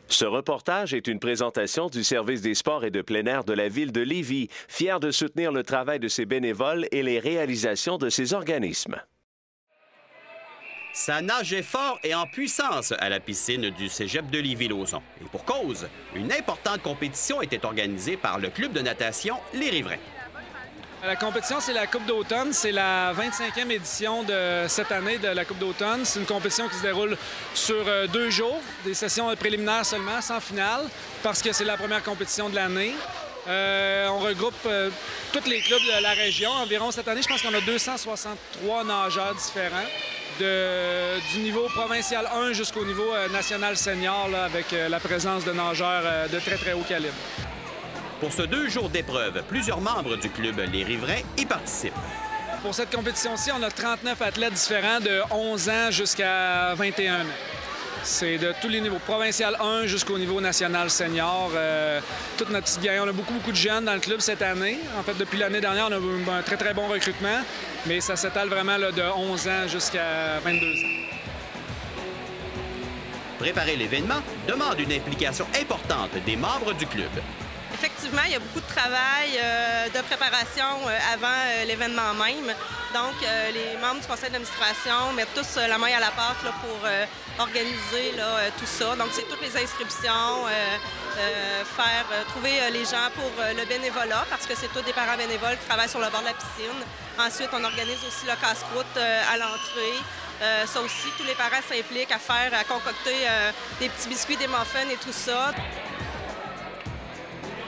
Ce reportage est une présentation du service des sports et de plein air de la ville de Lévis, fier de soutenir le travail de ses bénévoles et les réalisations de ses organismes. Ça nageait fort et en puissance à la piscine du cégep de Lévis-Lauzon. Et pour cause, une importante compétition était organisée par le club de natation Les Riverains. La compétition, c'est la Coupe d'automne. C'est la 25e édition de cette année de la Coupe d'automne. C'est une compétition qui se déroule sur 2 jours, des sessions préliminaires seulement, sans finale, parce que c'est la première compétition de l'année. On regroupe tous les clubs de la région. Environ cette année, je pense qu'on a 263 nageurs différents, du niveau provincial 1 jusqu'au niveau national senior, là, avec la présence de nageurs de très, très haut calibre. Pour ce 2 jours d'épreuve, plusieurs membres du club Les Riverains y participent. Pour cette compétition-ci, on a 39 athlètes différents de 11 ans jusqu'à 21 ans. C'est de tous les niveaux, provincial 1 jusqu'au niveau national senior. Toute notre petite gang. On a beaucoup de jeunes dans le club cette année. En fait, depuis l'année dernière, on a eu un très bon recrutement, mais ça s'étale vraiment là, de 11 ans jusqu'à 22 ans. Préparer l'événement demande une implication importante des membres du club. Effectivement, il y a beaucoup de travail de préparation avant l'événement même. Donc, les membres du conseil d'administration mettent tous la main à la pâte là, pour organiser là, tout ça. Donc, c'est toutes les inscriptions, trouver les gens pour le bénévolat, parce que c'est tous des parents bénévoles qui travaillent sur le bord de la piscine. Ensuite, on organise aussi le casse-croûte à l'entrée. Ça aussi, tous les parents s'impliquent à concocter des petits biscuits, des muffins et tout ça.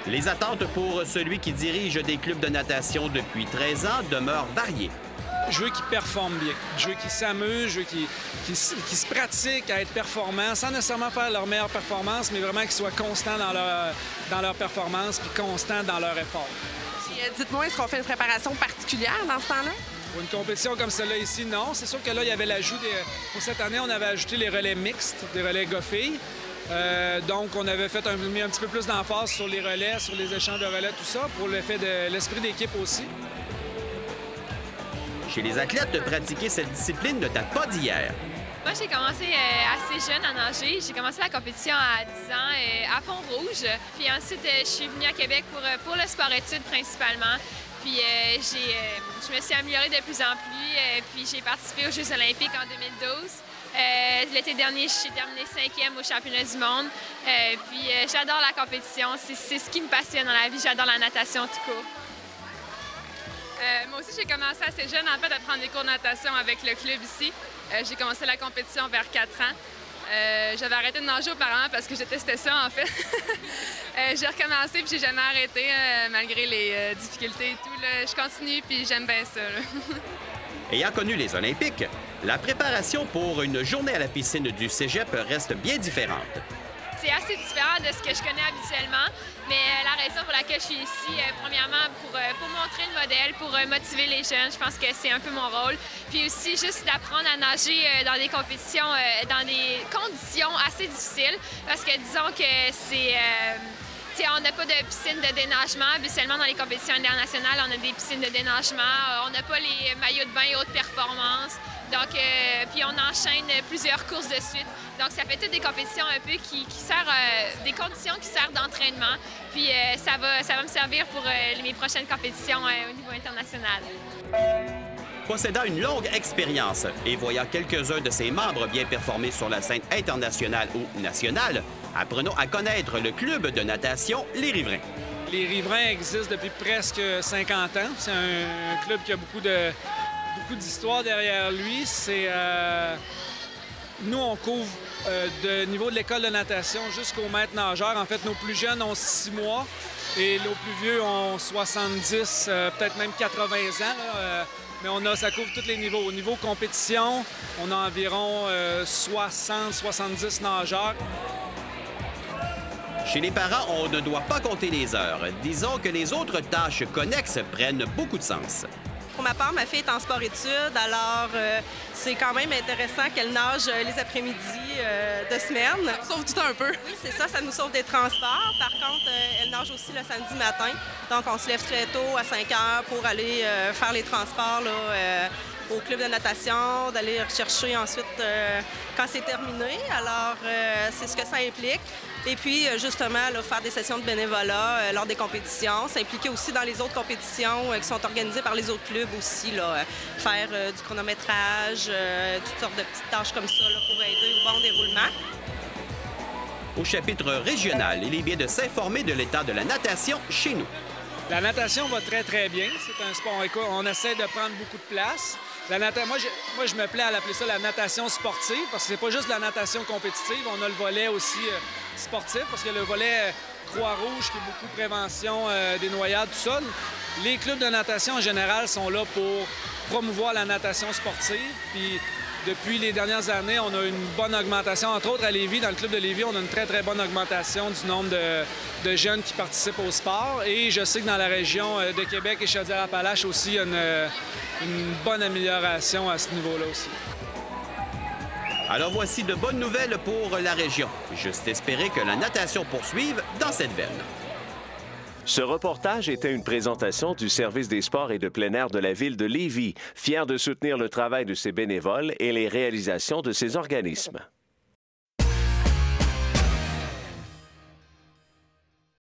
Les attentes pour celui qui dirige des clubs de natation depuis 13 ans demeurent variées. Je veux qu'ils performent bien, je veux qu'ils s'amusent, je veux qu'ils se pratiquent à être performants, sans nécessairement faire leur meilleure performance, mais vraiment qu'ils soient constants dans leur performance puis constants dans leur effort. Dites-moi, est-ce qu'on fait une préparation particulière dans ce temps-là? Pour une compétition comme celle-là ici, non. C'est sûr que là, il y avait l'ajout pour cette année, on avait ajouté les relais mixtes, des relais gars-filles. Donc, on avait mis un petit peu plus d'emphase sur les relais, sur les échanges de relais, tout ça, pour l'effet de l'esprit d'équipe aussi. Chez les athlètes, de pratiquer cette discipline ne date pas d'hier. Moi, j'ai commencé assez jeune à nager. J'ai commencé la compétition à 10 ans à Pont-Rouge. Puis ensuite, je suis venue à Québec pour le sport-études principalement. Puis je me suis améliorée de plus en plus. Puis j'ai participé aux Jeux olympiques en 2012. L'été dernier, j'ai terminé 5e au championnat du monde. Puis j'adore la compétition. C'est ce qui me passionne dans la vie. J'adore la natation tout court. Moi aussi, j'ai commencé assez jeune en fait à prendre des cours de natation avec le club ici. J'ai commencé la compétition vers 4 ans. J'avais arrêté de nager auparavant parce que je détestais ça en fait. J'ai recommencé puis j'ai jamais arrêté malgré les difficultés et tout. Là. Je continue puis j'aime bien ça. Ayant connu les Olympiques, la préparation pour une journée à la piscine du cégep reste bien différente. C'est assez différent de ce que je connais habituellement, mais la raison pour laquelle je suis ici, premièrement, pour montrer le modèle, pour motiver les jeunes, je pense que c'est un peu mon rôle. Puis aussi, juste d'apprendre à nager dans des compétitions, dans des conditions assez difficiles, parce que disons que c'est... on n'a pas de piscine de dénagement. Habituellement, dans les compétitions internationales, on a des piscines de dénagement. On n'a pas les maillots de bain et haute performance. Donc, puis on enchaîne plusieurs courses de suite. Donc, ça fait toutes des compétitions un peu qui servent, des conditions qui servent d'entraînement. Puis ça va me servir pour mes prochaines compétitions au niveau international. Possédant une longue expérience et voyant quelques-uns de ses membres bien performer sur la scène internationale ou nationale, apprenons à connaître le club de natation Les Riverains. Les Riverains existent depuis presque 50 ans. C'est un club qui a beaucoup d'histoire derrière lui. Nous, on couvre de niveau de l'école de natation jusqu'au maître nageur. En fait, nos plus jeunes ont 6 mois et nos plus vieux ont 70, peut-être même 80 ans. Là, mais ça couvre tous les niveaux. Au niveau compétition, on a environ 60-70 nageurs. Chez les parents, on ne doit pas compter les heures. Disons que les autres tâches connexes prennent beaucoup de sens. Pour ma part, ma fille est en sport-études, alors c'est quand même intéressant qu'elle nage les après-midi de semaine. Ça sauve tout un peu. Oui, c'est ça, ça nous sauve des transports. Par contre, elle nage aussi le samedi matin. Donc, on se lève très tôt, à 5 heures, pour aller faire les transports là, au club de natation, d'aller rechercher ensuite quand c'est terminé. Alors, c'est ce que ça implique. Et puis, justement, là, faire des sessions de bénévolat lors des compétitions, s'impliquer aussi dans les autres compétitions qui sont organisées par les autres clubs aussi, là, faire du chronométrage, toutes sortes de petites tâches comme ça là, pour aider au bon déroulement. Au chapitre régional, il est bien de s'informer de l'état de la natation chez nous. La natation va très, très bien. C'est un sport, écoute, on essaie de prendre beaucoup de place. Moi, je me plais à l'appeler ça la natation sportive, parce que c'est pas juste la natation compétitive. On a le volet aussi sportif, parce que le volet Croix-Rouge, qui est beaucoup prévention des noyades, tout ça. Les clubs de natation, en général, sont là pour promouvoir la natation sportive. Puis, depuis les dernières années, on a une bonne augmentation. Entre autres, à Lévis, dans le club de Lévis, on a une très, très bonne augmentation du nombre de jeunes qui participent au sport. Et je sais que dans la région de Québec et Chaudière-Appalaches aussi, il y a une bonne amélioration à ce niveau-là aussi. Alors voici de bonnes nouvelles pour la région. Juste espérer que la natation poursuive dans cette veine. Ce reportage était une présentation du service des sports et de plein air de la ville de Lévis, fier de soutenir le travail de ses bénévoles et les réalisations de ses organismes.